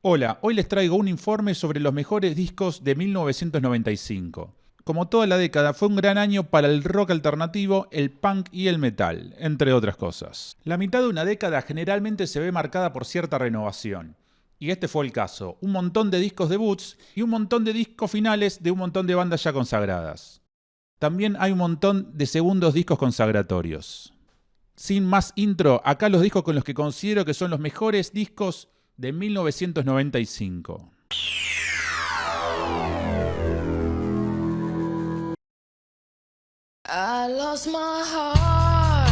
Hola, hoy les traigo un informe sobre los mejores discos de 1995. Como toda la década, fue un gran año para el rock alternativo, el punk y el metal, entre otras cosas. La mitad de una década generalmente se ve marcada por cierta renovación. Y este fue el caso. Un montón de discos debuts y un montón de discos finales de un montón de bandas ya consagradas. También hay un montón de segundos discos consagratorios. Sin más intro, acá los discos con los que considero que son los mejores discos de 1995. I lost my heart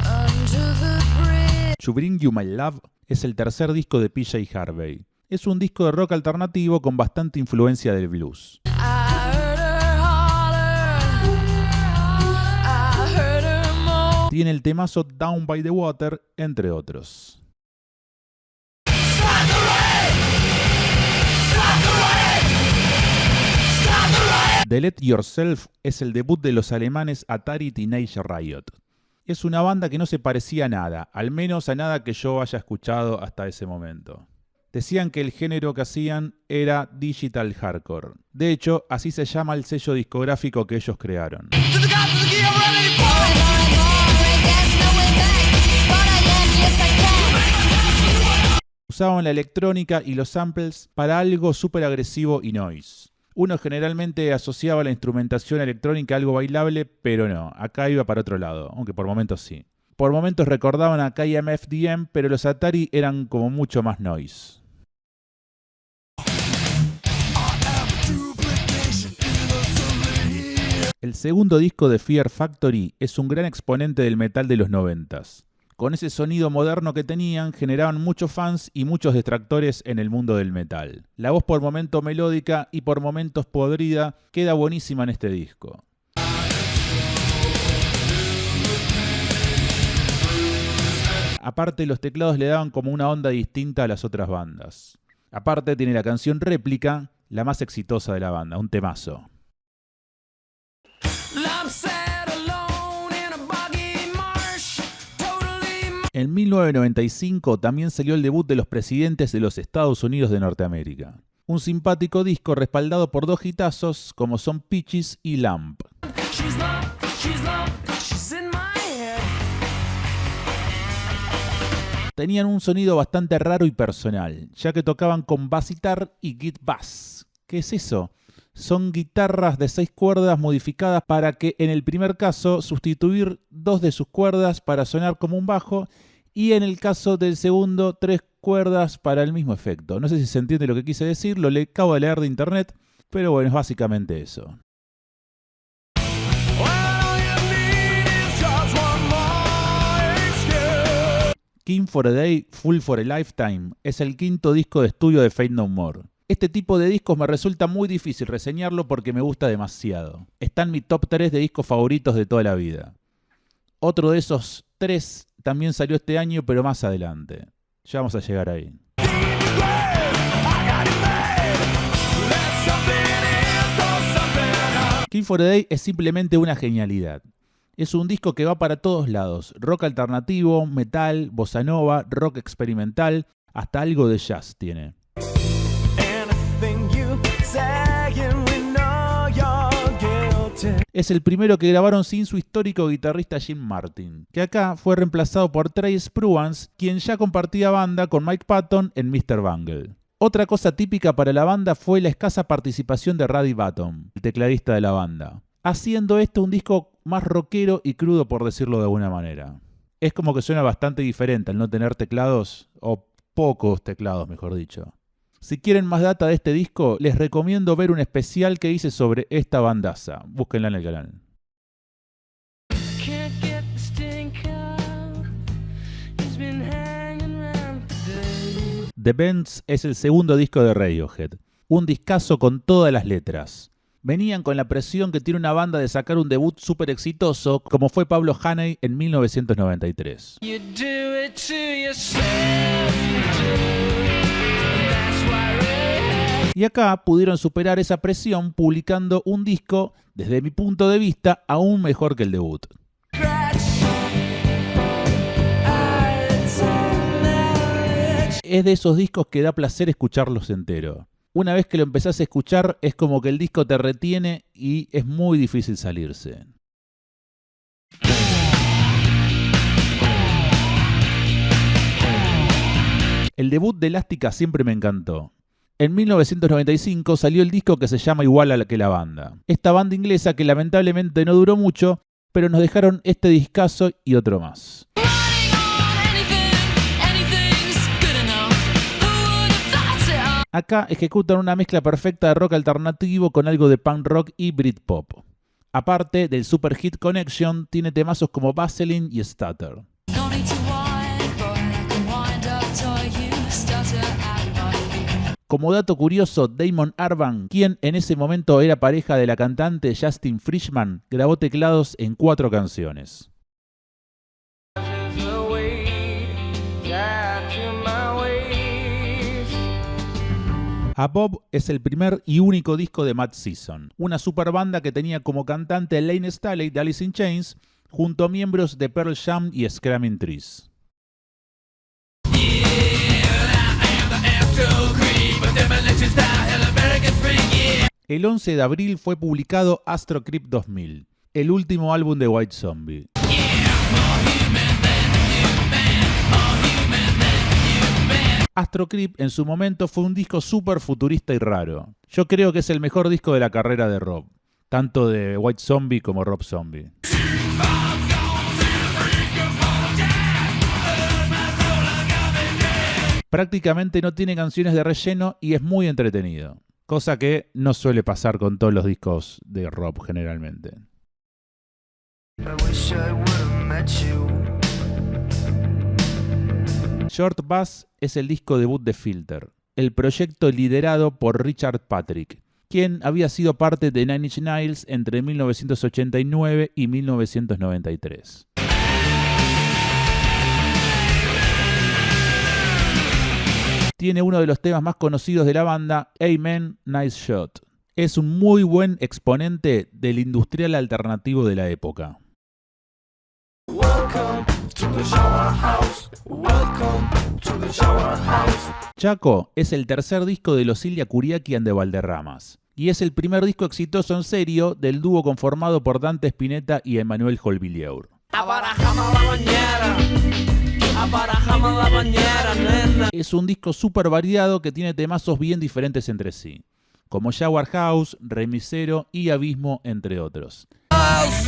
under the bridge. To Bring You My Love es el tercer disco de PJ Harvey. Es un disco de rock alternativo con bastante influencia del blues. I heard her holler. I heard her moan. Tiene el temazo Down by the Water, entre otros. The Let Yourself es el debut de los alemanes Atari Teenage Riot. Es una banda que no se parecía a nada, al menos a nada que yo haya escuchado hasta ese momento. Decían que el género que hacían era digital hardcore. De hecho, así se llama el sello discográfico que ellos crearon. Usaban la electrónica y los samples para algo súper agresivo y noise. Uno generalmente asociaba la instrumentación electrónica a algo bailable, pero no, acá iba para otro lado, aunque por momentos sí. Por momentos recordaban a KMFDM, pero los Atari eran como mucho más noise. El segundo disco de Fear Factory es un gran exponente del metal de los 90s. Con ese sonido moderno que tenían, generaban muchos fans y muchos detractores en el mundo del metal. La voz por momentos melódica y por momentos podrida queda buenísima en este disco. Aparte, los teclados le daban como una onda distinta a las otras bandas. Aparte, tiene la canción Réplica, la más exitosa de la banda, un temazo. En 1995 también salió el debut de los presidentes de los Estados Unidos de Norteamérica. Un simpático disco respaldado por dos hitazos como son Peaches y Lamp. Tenían un sonido bastante raro y personal, ya que tocaban con bassitar y git bass. ¿Qué es eso? Son guitarras de 6 cuerdas modificadas para que en el primer caso sustituir 2 de sus cuerdas para sonar como un bajo y en el caso del segundo 3 cuerdas para el mismo efecto. No sé si se entiende lo que quise decir, lo acabo de leer de internet, pero bueno, es básicamente eso. King for a Day, Fool for a Lifetime es el quinto disco de estudio de Faith No More. Este tipo de discos me resulta muy difícil reseñarlo porque me gusta demasiado. Está en mi top 3 de discos favoritos de toda la vida. Otro de esos 3 también salió este año, pero más adelante. Ya vamos a llegar ahí. King for a Day es simplemente una genialidad. Es un disco que va para todos lados. Rock alternativo, metal, bossa nova, rock experimental, hasta algo de jazz tiene. Es el primero que grabaron sin su histórico guitarrista Jim Martin, que acá fue reemplazado por Trey Spruance, quien ya compartía banda con Mike Patton en Mr. Bungle. Otra cosa típica para la banda fue la escasa participación de Roddy Button, el tecladista de la banda, haciendo esto un disco más rockero y crudo, por decirlo de alguna manera. Es como que suena bastante diferente al no tener teclados, o pocos teclados, mejor dicho. Si quieren más data de este disco, les recomiendo ver un especial que hice sobre esta bandaza. Búsquenla en el canal. The Bends es el segundo disco de Radiohead. Un discazo con todas las letras. Venían con la presión que tiene una banda de sacar un debut súper exitoso, como fue Pablo Honey en 1993. Y acá pudieron superar esa presión publicando un disco, desde mi punto de vista, aún mejor que el debut. es de esos discos que da placer escucharlos entero. Una vez que lo empezás a escuchar, es como que el disco te retiene y es muy difícil salirse. El debut de Elástica siempre me encantó. En 1995 salió el disco que se llama igual a que la banda. Esta banda inglesa que lamentablemente no duró mucho, pero nos dejaron este discazo y otro más. Acá ejecutan una mezcla perfecta de rock alternativo con algo de punk rock y Britpop. Aparte del super hit Connection, tiene temazos como Vaseline y Stutter. Como dato curioso, Damon Albarn, quien en ese momento era pareja de la cantante Justin Frischman, grabó teclados en 4 canciones. Above es el primer y único disco de Mad Season, una super banda que tenía como cantante Lane Staley de Alice in Chains, junto a miembros de Pearl Jam y Screaming Trees. El 11 de abril fue publicado Astro Creep 2000, el último álbum de White Zombie. Astro Creep en su momento fue un disco súper futurista y raro. Yo creo que es el mejor disco de la carrera de Rob, tanto de White Zombie como Rob Zombie. Prácticamente no tiene canciones de relleno y es muy entretenido, cosa que no suele pasar con todos los discos de Rob generalmente. Short Bus es el disco debut de Filter, el proyecto liderado por Richard Patrick, quien había sido parte de Nine Inch Nails entre 1989 y 1993. Tiene uno de los temas más conocidos de la banda, Amen, Nice Shot. Es un muy buen exponente del industrial alternativo de la época. Chaco es el tercer disco de los Ilya Kuriaki de Valderramas y es el primer disco exitoso en serio del dúo conformado por Dante Spinetta y Emmanuel Jolvilleur. Es un disco súper variado que tiene temazos bien diferentes entre sí, como Shower House, Remisero y Abismo, entre otros.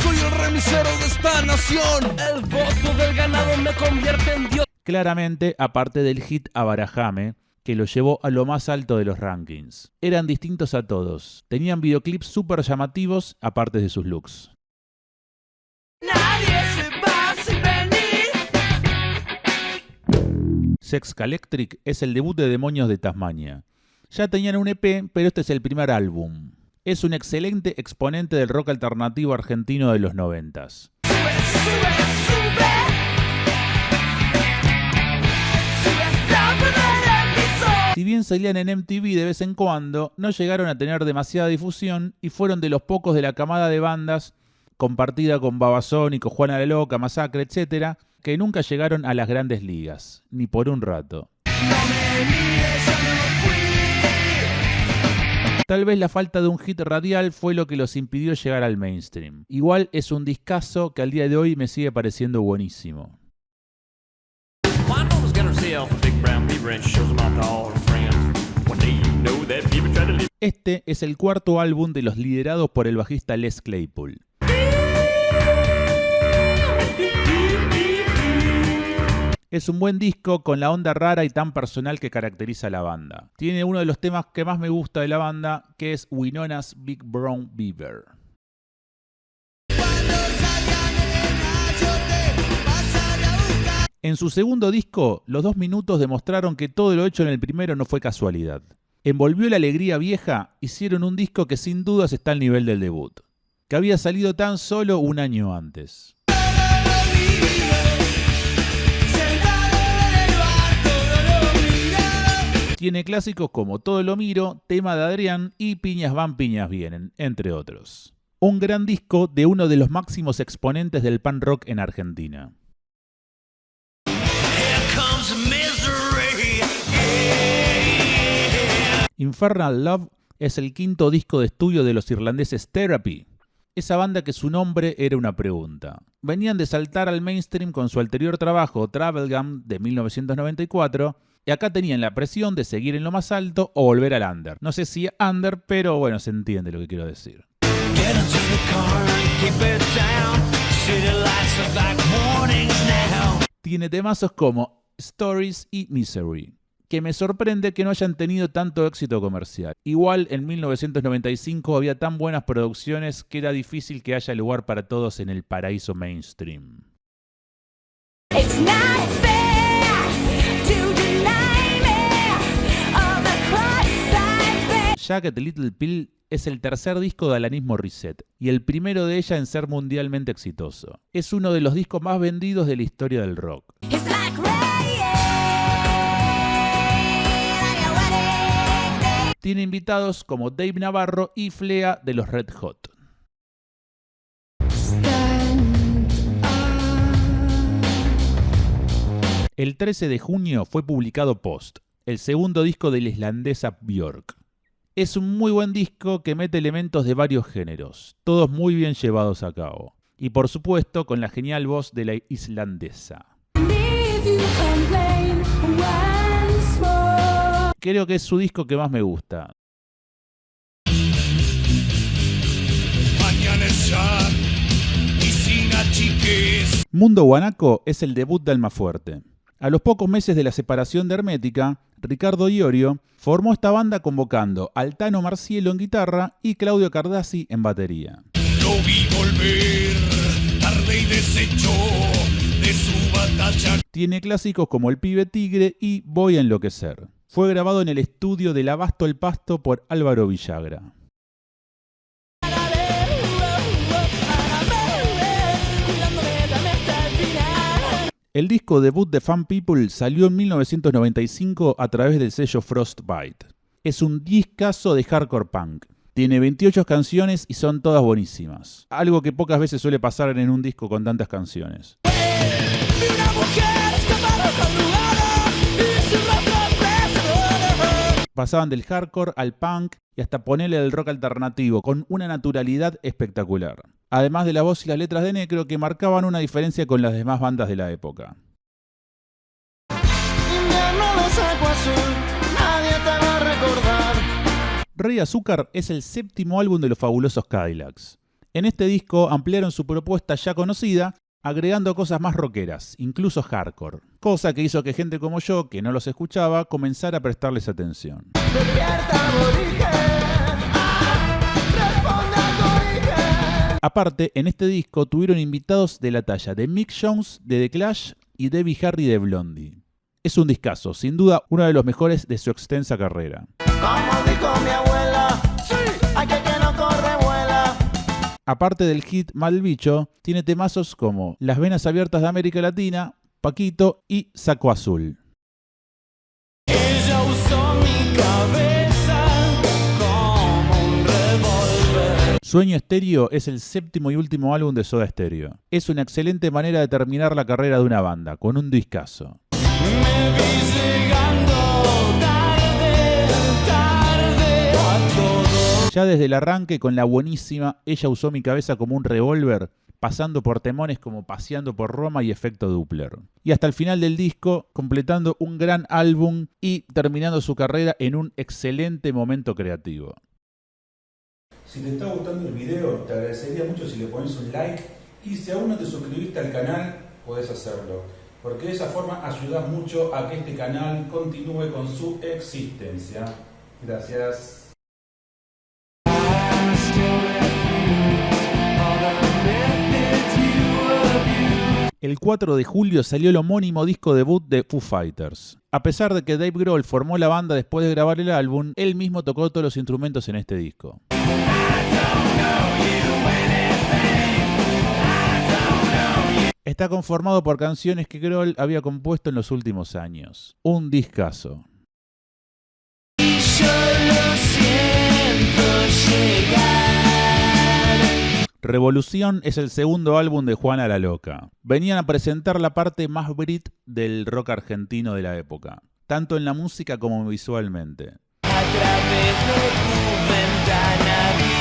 Soy el remisero de esta nación. El voto del ganado me convierte en Dios. Claramente, aparte del hit Abarajame, que lo llevó a lo más alto de los rankings. Eran distintos a todos. Tenían videoclips súper llamativos, aparte de sus looks. Nadie se va sin venir. Sex Calectric es el debut de Demonios de Tasmania. Ya tenían un EP, pero este es el primer álbum. Es un excelente exponente del rock alternativo argentino de los 90s. Si bien salían en MTV de vez en cuando, no llegaron a tener demasiada difusión y fueron de los pocos de la camada de bandas, compartida con Babasónico, Juana la Loca, Masacre, etc., que nunca llegaron a las grandes ligas, ni por un rato. Tal vez la falta de un hit radial fue lo que los impidió llegar al mainstream. Igual es un discazo que al día de hoy me sigue pareciendo buenísimo. Este es el cuarto álbum de los liderados por el bajista Les Claypool. Es un buen disco con la onda rara y tan personal que caracteriza a la banda. Tiene uno de los temas que más me gusta de la banda, que es Winona's Big Brown Beaver. En su segundo disco, los 2 minutos demostraron que todo lo hecho en el primero no fue casualidad. Envolvió la alegría vieja, hicieron un disco que sin dudas está al nivel del debut, que había salido tan solo un año antes. Tiene clásicos como Todo lo miro, Tema de Adrián y Piñas van, piñas vienen, entre otros. Un gran disco de uno de los máximos exponentes del punk rock en Argentina. Here comes misery. Infernal Love es el quinto disco de estudio de los irlandeses Therapy, esa banda que su nombre era una pregunta. Venían de saltar al mainstream con su anterior trabajo Travelgum de 1994 y acá tenían la presión de seguir en lo más alto o volver al under. No sé si under, pero bueno, se entiende lo que quiero decir. Get into the car and keep it down. City lights are like mornings now. Tiene temazos como Stories y Misery, que me sorprende que no hayan tenido tanto éxito comercial. Igual en 1995 había tan buenas producciones que era difícil que haya lugar para todos en el paraíso mainstream. It's not fair to deny me of the cross I bear. Jagged Little Pill es el tercer disco de Alanis Morissette y el primero de ella en ser mundialmente exitoso. Es uno de los discos más vendidos de la historia del rock. It's like rain on your wedding day. Tiene invitados como Dave Navarro y Flea de los Red Hot. El 13 de junio fue publicado Post, el segundo disco de la islandesa Björk. Es un muy buen disco que mete elementos de varios géneros, todos muy bien llevados a cabo. Y por supuesto con la genial voz de la islandesa. If you complain once more. Creo que es su disco que más me gusta. Mañana es ya y sin achiques. Mundo Guanaco es el debut de Almafuerte. A los pocos meses de la separación de Hermética, Ricardo Iorio formó esta banda convocando al Tano Marcielo en guitarra y Claudio Cardassi en batería. Lo vi volver, tarde y deshecho de su batalla. Tiene clásicos como El Pibe Tigre y Voy a Enloquecer. Fue grabado en el estudio del Abasto el Pasto por Álvaro Villagra. El disco debut de Fun People salió en 1995 a través del sello Frostbite. Es un discazo de hardcore punk. Tiene 28 canciones y son todas buenísimas. Algo que pocas veces suele pasar en un disco con tantas canciones. Pasaban del hardcore al punk y hasta ponerle el rock alternativo con una naturalidad espectacular. Además de la voz y las letras de Necro que marcaban una diferencia con las demás bandas de la época. Rey Azúcar es el séptimo álbum de los Fabulosos Cadillacs. En este disco ampliaron su propuesta ya conocida, agregando cosas más rockeras, incluso hardcore, cosa que hizo que gente como yo, que no los escuchaba, comenzara a prestarles atención. Aparte, en este disco tuvieron invitados de la talla de Mick Jones de The Clash y Debbie Harry de Blondie. Es un discazo, sin duda uno de los mejores de su extensa carrera. Como dijo mi abuela, sí, aquel que no corre vuela. Aparte del hit Mal Bicho, tiene temazos como Las Venas Abiertas de América Latina, Paquito y Saco Azul. Ella usó mi cabeza como un revólver. Sueño Estéreo es el séptimo y último álbum de Soda Stereo. Es una excelente manera de terminar la carrera de una banda, con un discazo. Me vi llegando tarde a todo. Ya desde el arranque con la buenísima Ella usó mi cabeza como un revólver, pasando por temones como Paseando por Roma y Efecto Doppler. Y hasta el final del disco, completando un gran álbum y terminando su carrera en un excelente momento creativo. Si te está gustando el video, te agradecería mucho si le pones un like y si aún no te suscribiste al canal, podés hacerlo, porque de esa forma ayudas mucho a que este canal continúe con su existencia. Gracias. El 4 de julio salió el homónimo disco debut de Foo Fighters. A pesar de que Dave Grohl formó la banda después de grabar el álbum, él mismo tocó todos los instrumentos en este disco. Está conformado por canciones que Grohl había compuesto en los últimos años. Un discazo. Yo lo siento llegar. Revolución es el segundo álbum de Juana la Loca. Venían a presentar la parte más brit del rock argentino de la época, tanto en la música como visualmente. A través de tu ventana vi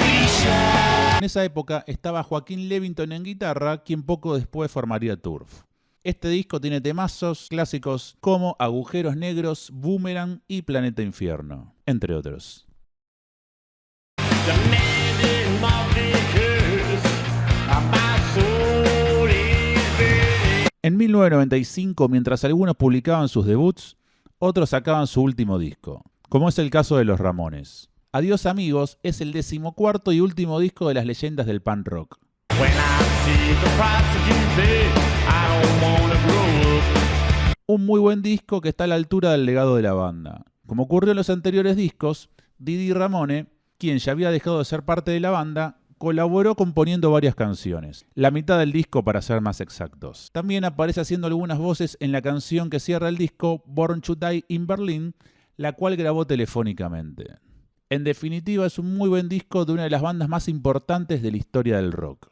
brillar. En esa época estaba Joaquín Levington en guitarra, quien poco después formaría Turf. Este disco tiene temazos clásicos como Agujeros Negros, Boomerang y Planeta Infierno, entre otros. En 1995, mientras algunos publicaban sus debuts, otros sacaban su último disco, como es el caso de Los Ramones. Adiós Amigos es el 14º y último disco de las leyendas del punk rock. Un muy buen disco que está a la altura del legado de la banda. Como ocurrió en los anteriores discos, Didi Ramone, quien ya había dejado de ser parte de la banda, colaboró componiendo varias canciones, la mitad del disco para ser más exactos. También aparece haciendo algunas voces en la canción que cierra el disco, Born to Die in Berlin, la cual grabó telefónicamente. En definitiva, es un muy buen disco de una de las bandas más importantes de la historia del rock.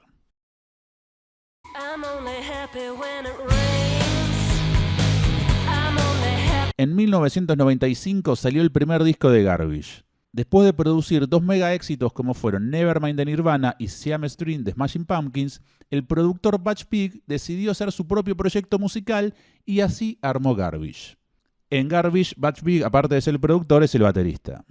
I'm only happy when it rains. I'm only happy. En 1995 salió el primer disco de Garbage. Después de producir dos mega éxitos como fueron Nevermind de Nirvana y Siamese Dream de Smashing Pumpkins, el productor Butch Vig decidió hacer su propio proyecto musical y así armó Garbage. En Garbage, Butch Vig, aparte de ser el productor, es el baterista.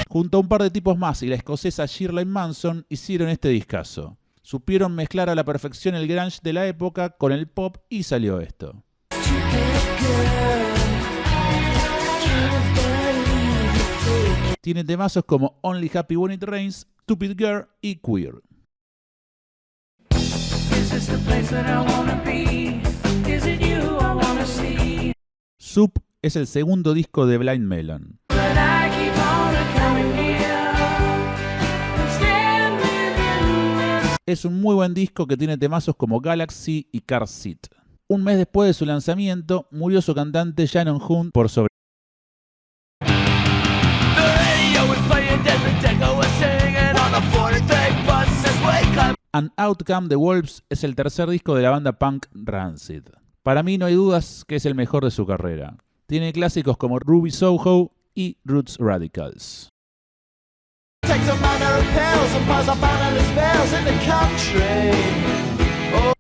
Junto a un par de tipos más y la escocesa Shirley Manson hicieron este discazo. Supieron mezclar a la perfección el grunge de la época con el pop y salió esto. Tiene temazos como Only Happy When It Rains, Stupid Girl y Queer. Soup es el segundo disco de Blind Melon. Es un muy buen disco que tiene temazos como Galaxy y Car Seat. Un mes después de su lanzamiento, murió su cantante Shannon Hoon por sobre. An Outcome The Wolves es el tercer disco de la banda punk Rancid. Para mí no hay dudas que es el mejor de su carrera. Tiene clásicos como Ruby Soho y Roots Radicals.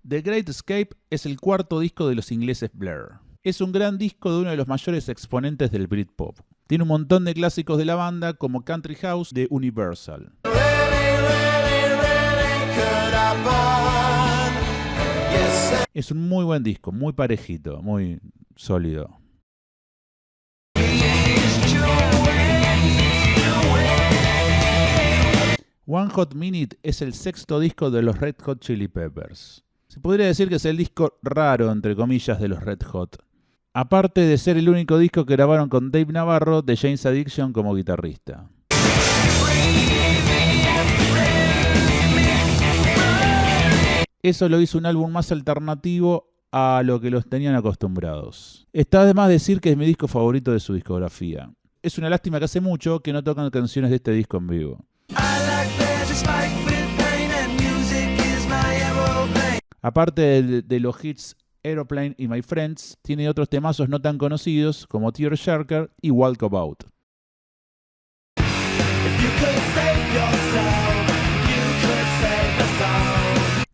The Great Escape es el cuarto disco de los ingleses Blur. Es un gran disco de uno de los mayores exponentes del Britpop. Tiene un montón de clásicos de la banda como Country House de Universal. Es un muy buen disco, muy parejito, muy sólido. One Hot Minute es el sexto disco de los Red Hot Chili Peppers. Se podría decir que es el disco raro, entre comillas, de los Red Hot. Aparte de ser el único disco que grabaron con Dave Navarro de Jane's Addiction como guitarrista. Eso lo hizo un álbum más alternativo a lo que los tenían acostumbrados. Está de más decir que es mi disco favorito de su discografía. Es una lástima que hace mucho que no tocan canciones de este disco en vivo. Aparte de los hits Aeroplane y My Friends, tiene otros temazos no tan conocidos como Tearjerker y Walkabout.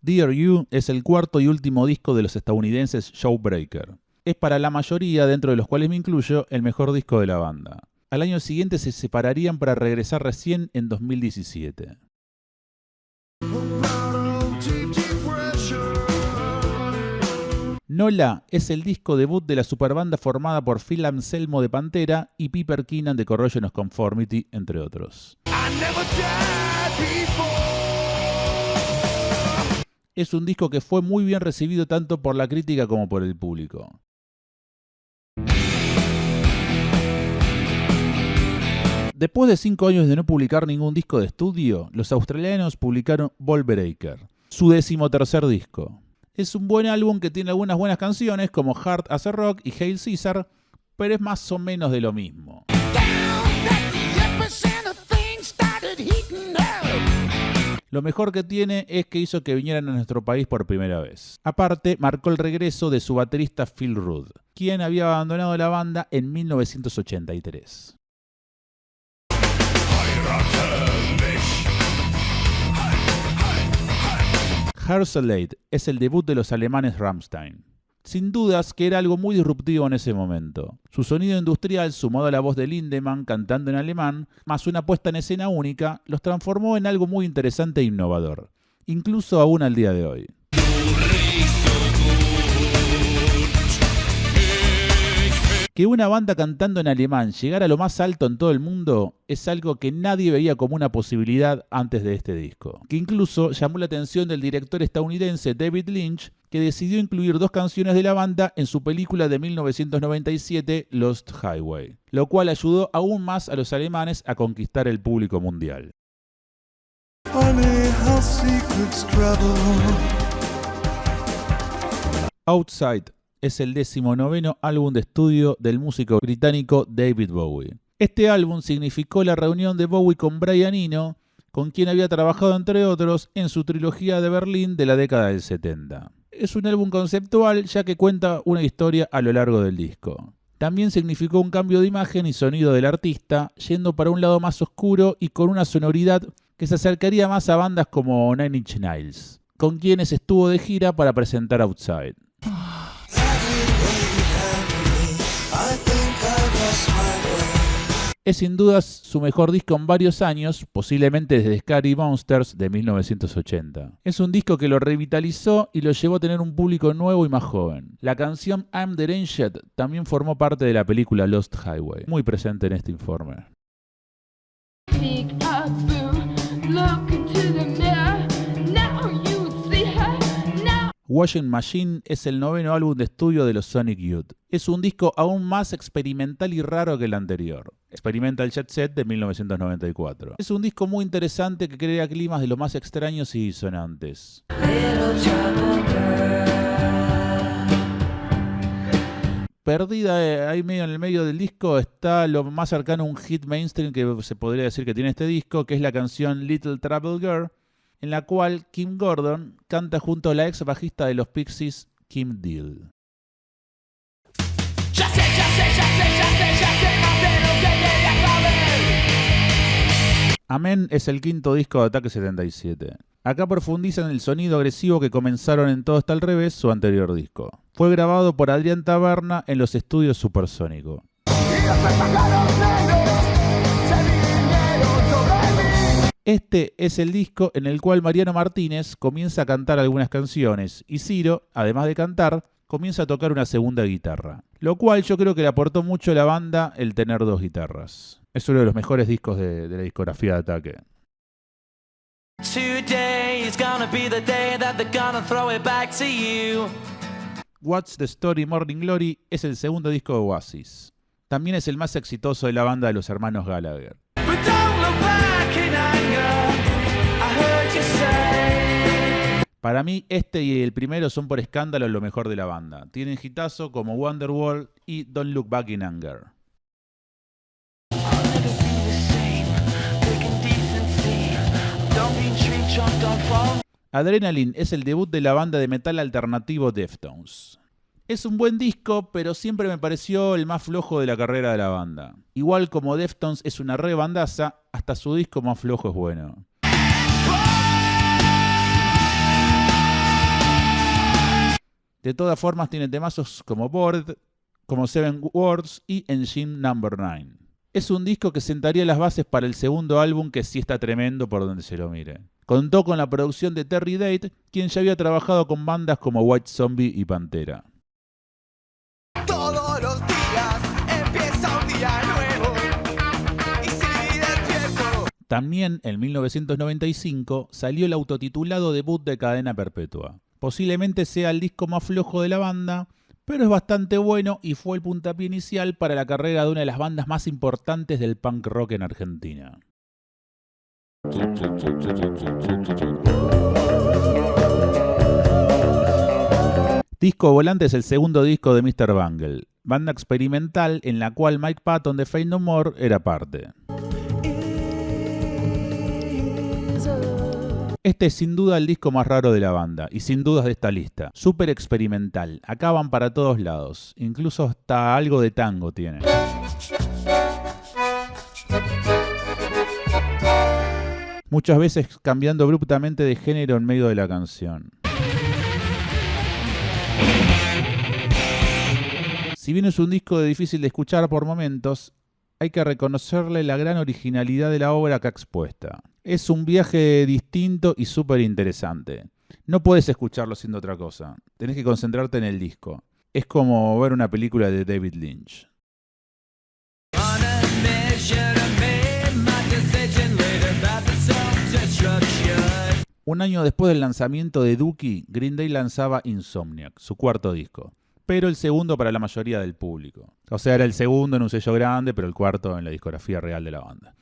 Dear You es el cuarto y último disco de los estadounidenses Jawbreaker. Es para la mayoría, dentro de los cuales me incluyo, el mejor disco de la banda. Al año siguiente se separarían para regresar recién en 2017. Nola es el disco debut de la superbanda formada por Phil Anselmo de Pantera y Piper Keenan de Corrosion of Conformity, entre otros. Es un disco que fue muy bien recibido tanto por la crítica como por el público. Después de 5 años de no publicar ningún disco de estudio, los australianos publicaron Volvereker, su 13º disco. Es un buen álbum que tiene algunas buenas canciones como Hard as a Rock y Hail Caesar, pero es más o menos de lo mismo. Lo mejor que tiene es que hizo que vinieran a nuestro país por primera vez. Aparte, marcó el regreso de su baterista Phil Rudd, quien había abandonado la banda en 1983. Herzeleid es el debut de los alemanes Rammstein. Sin dudas que era algo muy disruptivo en ese momento. Su sonido industrial, sumado a la voz de Lindemann cantando en alemán, más una puesta en escena única, los transformó en algo muy interesante e innovador, incluso aún al día de hoy. Que una banda cantando en alemán llegara a lo más alto en todo el mundo es algo que nadie veía como una posibilidad antes de este disco, que incluso llamó la atención del director estadounidense David Lynch, que decidió incluir 2 canciones de la banda en su película de 1997 Lost Highway, lo cual ayudó aún más a los alemanes a conquistar el público mundial. Outside es el 19º álbum de estudio del músico británico David Bowie. Este álbum significó la reunión de Bowie con Brian Eno, con quien había trabajado entre otros en su trilogía de Berlín de la década del 70. Es un álbum conceptual ya que cuenta una historia a lo largo del disco. También significó un cambio de imagen y sonido del artista, yendo para un lado más oscuro y con una sonoridad que se acercaría más a bandas como Nine Inch Nails, con quienes estuvo de gira para presentar Outside. Es sin dudas su mejor disco en varios años, posiblemente desde Scary Monsters de 1980. Es un disco que lo revitalizó y lo llevó a tener un público nuevo y más joven. La canción I'm Deranged también formó parte de la película Lost Highway, muy presente en este informe. Washing Machine es el 9º álbum de estudio de los Sonic Youth. Es un disco aún más experimental y raro que el anterior, Experimental Jet Set de 1994. Es un disco muy interesante que crea climas de lo más extraños y disonantes. Perdida ahí medio en el medio del disco está lo más cercano a un hit mainstream que se podría decir que tiene este disco, que es la canción Little Trouble Girl, en la cual Kim Gordon canta junto a la ex bajista de los Pixies, Kim Deal. Ya sé más de lo que quería saber. Amén es el 5º disco de Ataque 77. Acá profundizan el sonido agresivo que comenzaron en Todo está al revés, su anterior disco. Fue grabado por Adrián Taberna en los estudios Supersónico. Este es el disco en el cual Mariano Martínez comienza a cantar algunas canciones y Ciro, además de cantar, comienza a tocar una segunda guitarra, lo cual yo creo que le aportó mucho a la banda el tener 2 guitarras. Es uno de los mejores discos de la discografía de Ataque. What's the Story Morning Glory es el 2º disco de Oasis. También es el más exitoso de la banda de los hermanos Gallagher. Para mí, este y el primero son por escándalo lo mejor de la banda. Tienen hitazo como Wonderwall y Don't Look Back in Anger. Adrenaline es el debut de la banda de metal alternativo Deftones. Es un buen disco, pero siempre me pareció el más flojo de la carrera de la banda. Igual como Deftones es una re bandaza, hasta su disco más flojo es bueno. De todas formas tiene temazos como Bored, como Seven Words y Engine No. 9. Es un disco que sentaría las bases para el segundo álbum, que sí está tremendo por donde se lo mire. Contó con la producción de Terry Date, quien ya había trabajado con bandas como White Zombie y Pantera. Todos los días empieza un día nuevo y si despierto. También en 1995 salió el autotitulado debut de Cadena Perpetua. Posiblemente sea el disco más flojo de la banda, pero es bastante bueno y fue el puntapié inicial para la carrera de una de las bandas más importantes del punk rock en Argentina. Disco Volante es el segundo disco de Mr. Bungle, banda experimental en la cual Mike Patton de Faith No More era parte. Este es sin duda el disco más raro de la banda, y sin dudas de esta lista. Súper experimental, acá van para todos lados, incluso hasta algo de tango tiene. Muchas veces cambiando abruptamente de género en medio de la canción. Si bien es un disco difícil de escuchar por momentos, hay que reconocerle la gran originalidad de la obra acá expuesta. Es un viaje distinto y súper interesante. No puedes escucharlo siendo otra cosa. Tenés que concentrarte en el disco. Es como ver una película de David Lynch. Un año después del lanzamiento de Dookie, Green Day lanzaba Insomniac, su cuarto disco. Pero el segundo para la mayoría del público. O sea, era el segundo en un sello grande, pero el cuarto en la discografía real de la banda.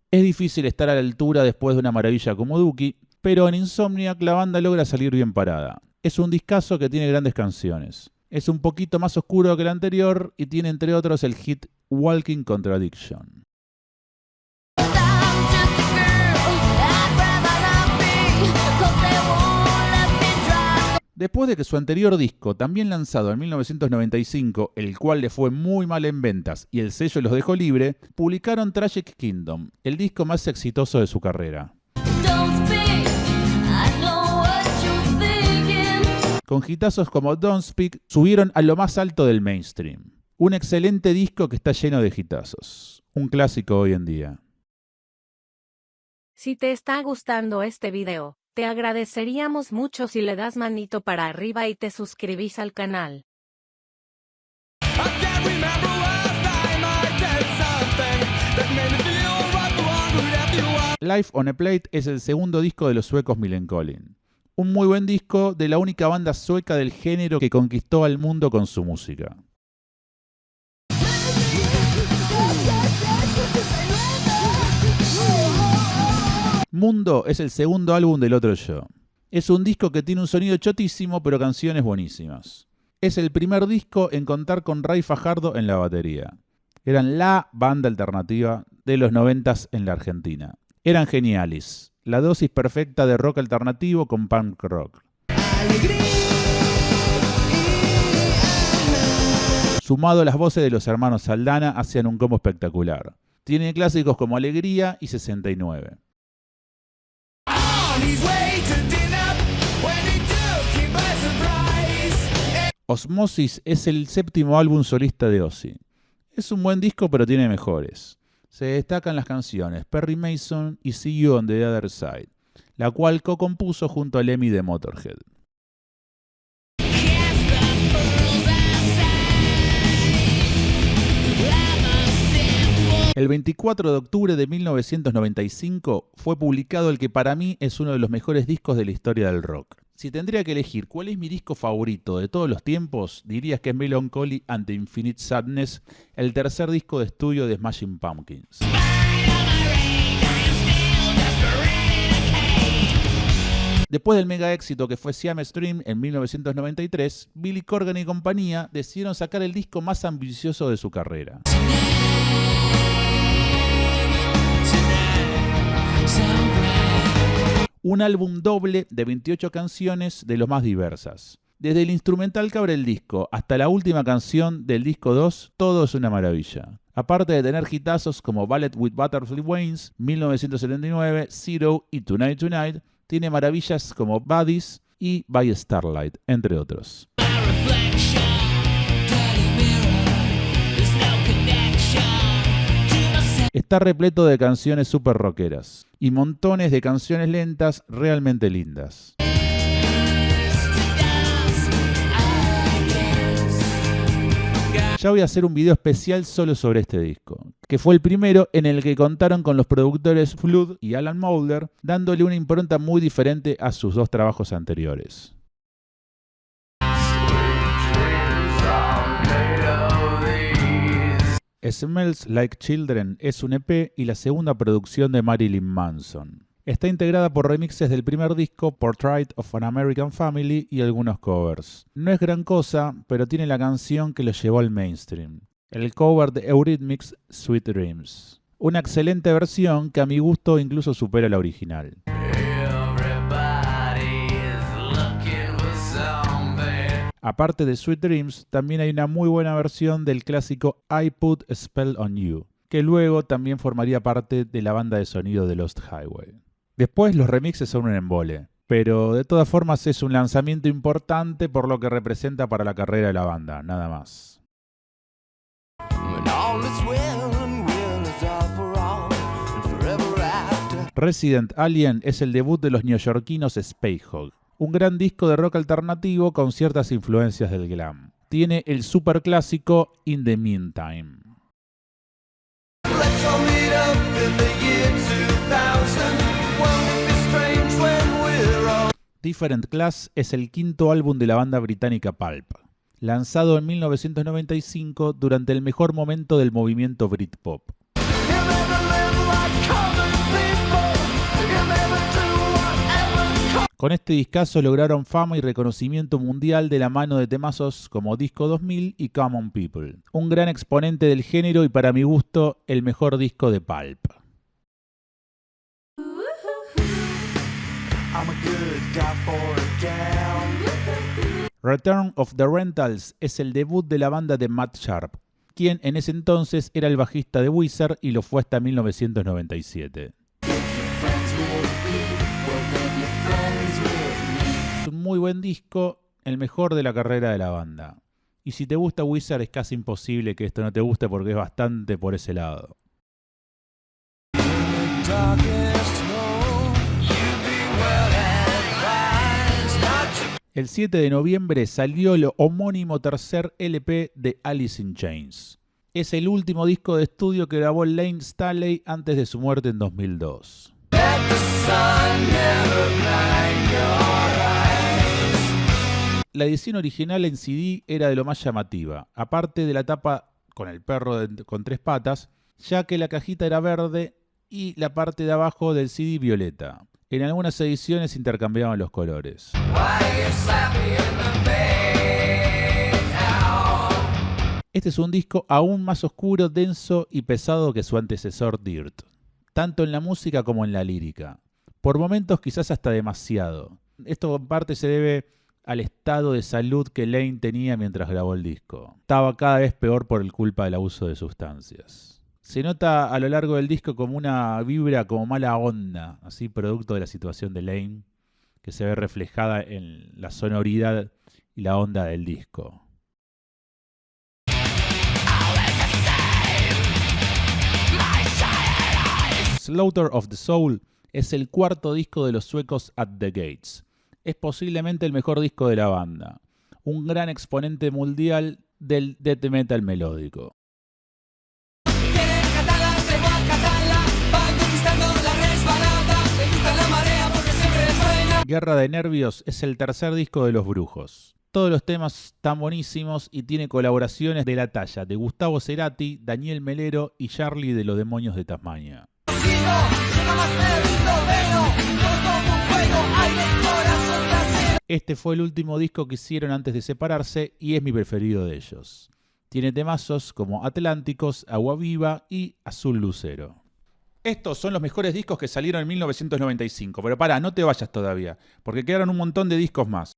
Es difícil estar a la altura después de una maravilla como Dookie, pero en Insomniac la banda logra salir bien parada. Es un discazo que tiene grandes canciones. Es un poquito más oscuro que el anterior y tiene entre otros el hit Walking Contradiction. Después de que su anterior disco, también lanzado en 1995, el cual le fue muy mal en ventas y el sello los dejó libre, publicaron Tragic Kingdom, el disco más exitoso de su carrera. Con hitazos como Don't Speak, subieron a lo más alto del mainstream. Un excelente disco que está lleno de hitazos. Un clásico hoy en día. Si te está gustando este video, te agradeceríamos mucho si le das manito para arriba y te suscribís al canal. Life on a Plate es el segundo disco de los suecos Millencolin. Un muy buen disco de la única banda sueca del género que conquistó al mundo con su música. Mundo es el segundo álbum del Otro Yo. Es un disco que tiene un sonido chotísimo pero canciones buenísimas. Es el primer disco en contar con Ray Fajardo en la batería. Eran la banda alternativa de los 90s en la Argentina. Eran geniales. La dosis perfecta de rock alternativo con punk rock. Sumado a las voces de los hermanos Saldana, hacían un combo espectacular. Tiene clásicos como Alegría y 69. Osmosis es el séptimo álbum solista de Ozzy. Es un buen disco pero tiene mejores. Se destacan las canciones Perry Mason y See You on the Other Side, la cual co-compuso junto a Lemmy de Motorhead. El 24 de octubre de 1995 fue publicado el que para mí es uno de los mejores discos de la historia del rock. Si tendría que elegir cuál es mi disco favorito de todos los tiempos, dirías que es Melancholy and the Infinite Sadness, el tercer disco de estudio de Smashing Pumpkins. Después del mega éxito que fue Siam Stream en 1993, Billy Corgan y compañía decidieron sacar el disco más ambicioso de su carrera. Un álbum doble de 28 canciones de los más diversas. Desde el instrumental que abre el disco hasta la última canción del disco 2, todo es una maravilla. Aparte de tener hitazos como Ballet with Butterfly Wings, 1979, Zero y Tonight Tonight, tiene maravillas como Buddies y By Starlight, entre otros. Está repleto de canciones super rockeras y montones de canciones lentas realmente lindas. Ya voy a hacer un video especial solo sobre este disco, que fue el primero en el que contaron con los productores Flood y Alan Moulder, dándole una impronta muy diferente a sus dos trabajos anteriores. Smells Like Children es un EP y la segunda producción de Marilyn Manson. Está integrada por remixes del primer disco, Portrait of an American Family, y algunos covers. No es gran cosa, pero tiene la canción que lo llevó al mainstream. el cover de Eurythmics Sweet Dreams. Una excelente versión que a mi gusto incluso supera la original. Aparte de Sweet Dreams, también hay una muy buena versión del clásico I Put a Spell on You, que luego también formaría parte de la banda de sonido de Lost Highway. Después los remixes son un embole, pero de todas formas es un lanzamiento importante por lo que representa para la carrera de la banda, nada más. Resident Alien es el debut de los neoyorquinos Spacehog, un gran disco de rock alternativo con ciertas influencias del glam. Tiene el super clásico In the Meantime. Different Class es el quinto álbum de la banda británica Pulp, lanzado en 1995 durante el mejor momento del movimiento Britpop. Con este discazo lograron fama y reconocimiento mundial de la mano de temazos como Disco 2000 y Common People. Un gran exponente del género y para mi gusto el mejor disco de Pulp. Return of the Rentals es el debut de la banda de Matt Sharp, quien en ese entonces era el bajista de Weezer y lo fue hasta 1997. Es un muy buen disco, el mejor de la carrera de la banda. Y si te gusta Weezer es casi imposible que esto no te guste porque es bastante por ese lado. El 7 de noviembre salió el homónimo tercer LP de Alice in Chains. Es el último disco de estudio que grabó Lane Staley antes de su muerte en 2002. La edición original en CD era de lo más llamativa, aparte de la tapa con el perro con tres patas, ya que la cajita era verde y la parte de abajo del CD violeta. En algunas ediciones intercambiaban los colores. Este es un disco aún más oscuro, denso y pesado que su antecesor Dirt, tanto en la música como en la lírica. Por momentos quizás hasta demasiado. Esto en parte se debe al estado de salud que Lane tenía mientras grabó el disco. Estaba cada vez peor por culpa del abuso de sustancias. Se nota a lo largo del disco como una vibra como mala onda, así producto de la situación de Lane, que se ve reflejada en la sonoridad y la onda del disco. Slaughter of the Soul es el cuarto disco de los suecos At the Gates. Es posiblemente el mejor disco de la banda, un gran exponente mundial del death metal melódico. Guerra de Nervios es el tercer disco de Los Brujos. Todos los temas están buenísimos y tiene colaboraciones de la talla de Gustavo Cerati, Daniel Melero y Charlie de Los Demonios de Tasmania. Este fue el último disco que hicieron antes de separarse y es mi preferido de ellos. Tiene temazos como Atlánticos, Agua Viva y Azul Lucero. Estos son los mejores discos que salieron en 1995, pero pará, no te vayas todavía, porque quedaron un montón de discos más.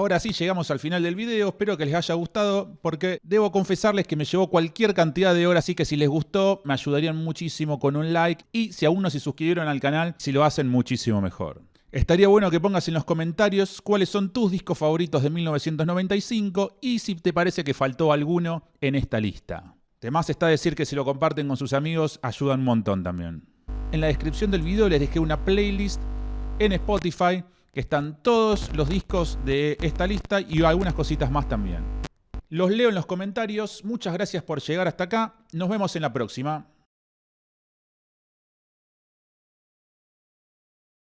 ahora sí llegamos al final del video, espero que les haya gustado porque debo confesarles que me llevó cualquier cantidad de horas, así que si les gustó me ayudarían muchísimo con un like y si aún no se suscribieron al canal, si lo hacen muchísimo mejor. Estaría bueno que pongas en los comentarios cuáles son tus discos favoritos de 1995 y si te parece que faltó alguno en esta lista. De más está decir que si lo comparten con sus amigos ayudan un montón también. En la descripción del video les dejé una playlist en Spotify que están todos los discos de esta lista y algunas cositas más también. Los leo en los comentarios. Muchas gracias por llegar hasta acá. Nos vemos en la próxima.